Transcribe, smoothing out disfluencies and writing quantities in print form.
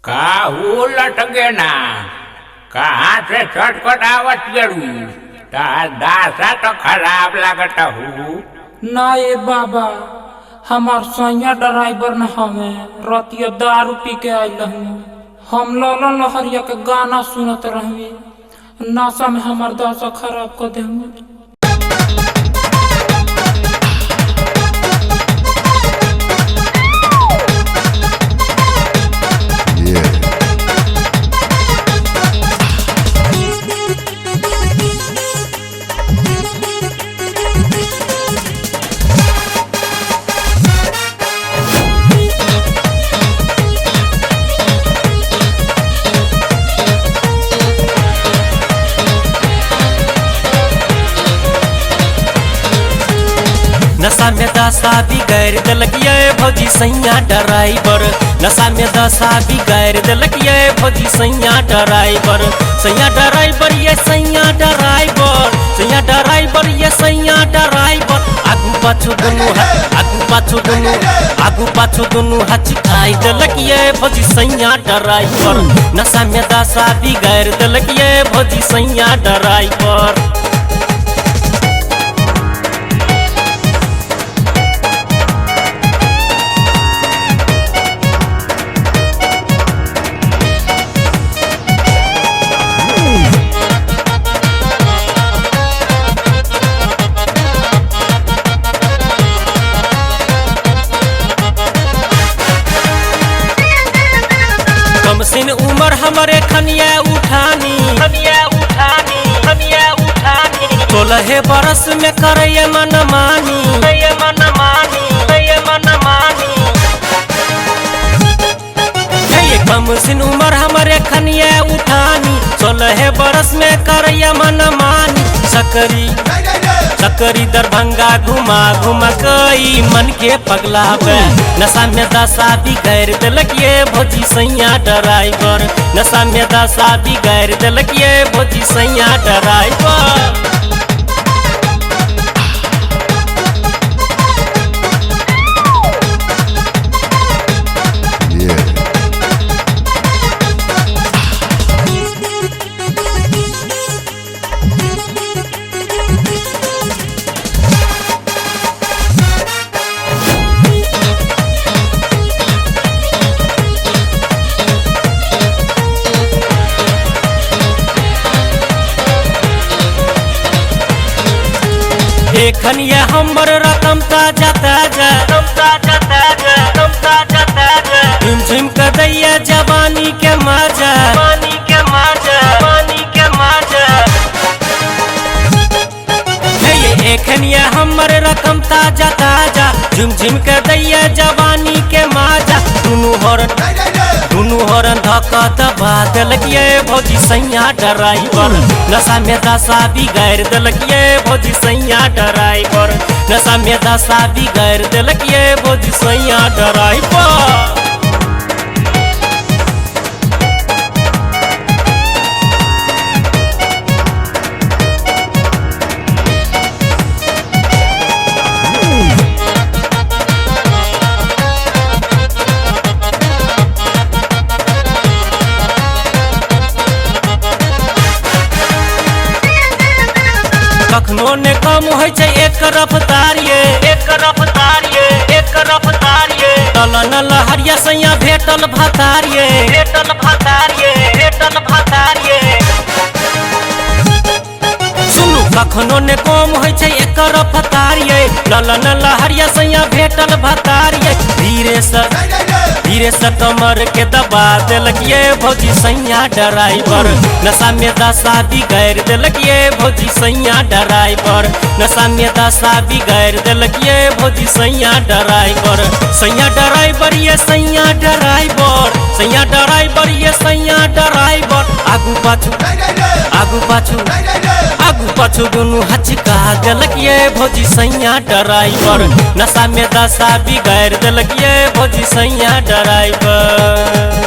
काहू लटके ना कहाँ से छटपटावत जरू तार दासा तो खराब लागता हूँ। ना ये बाबा हमार सैया ड्राइवर न हमें रतिया दारू पी के आयल हूँ। हम ललन लहरिया के गाना सुनत रही नशा में हमार दशा खराब कर देंगे। नशा में दशा बिगाड़ दिलक ये भौजी सैया ड्राइवर। नशा में दशा बिगाड़ दिलक ये भौजी सैया ड्राइवर। सैया ड्राइवर ये सैया ड्राइवर, सैया ड्राइवर ये सैया ड्राइवर। आगू पाछू दुनू आगू पाछू दुनू हचकाई दिलक ये भौजी सैया ड्राइवर। नशा में दशा बिगाड़ दिलक ये भौजी सैया ड्राइवर। कमसिन उमर हमारे खनिया उठानी तोलहे बरस में करे मन मानी कमसिन उमर हमारे खनिया उठानी तोलहे बरस में करे मन मानी। सकरी दरभंगा घुमा घुमा कई मन के पगलावे। नशा में दशा बिगाड़ दिलक ये भौजी सैया ड्राइवर। नशा में दशा बिगाड़ दिलक ये भौजी सैया ड्राइवर। एखन ये हमर रकम ताजा झुम के दैया जवानी के मजा। एखन ये हमर रकम ताजा झुम के दैया जवानी के मजा। दुनू हॉर्न धक्का दबा दिलक ये भौजी सैया ड्राइवर। नशा में दशा बिगाड़ दिलक ये भौजी सैया ड्राइवर। नशा में दशा बिगाड़ दिलक ये भौजी सैया ड्राइवर। कखनो ने कम हो एक रफ्तार ये तलन लहरिया सैया भेटल भतार ये। सुनू कखनो ने कम हो एक रफ्तार ये ललन लहरिया सैया भेटल भतार ये। धीरे से कमर के दबा दिलक ये भौजी सैया ड्राइवर। नशा में दशा बिगाड़ दिलक ये भौजी सैया ड्राइवर। नशा में दशा बिगाड़ दिलक ये भौजी सैया ड्राइवर। सैया ड्राइवर ये सैया ड्राइवर, सैया ड्राइवर ये सैया ड्राइवर। आगू पाछू दुनू हचका दिलक ये भौजी सैया ड्राइवर। नशा में दशा बिगाड़ दिलक ये भौजी सैया ड्राइवर।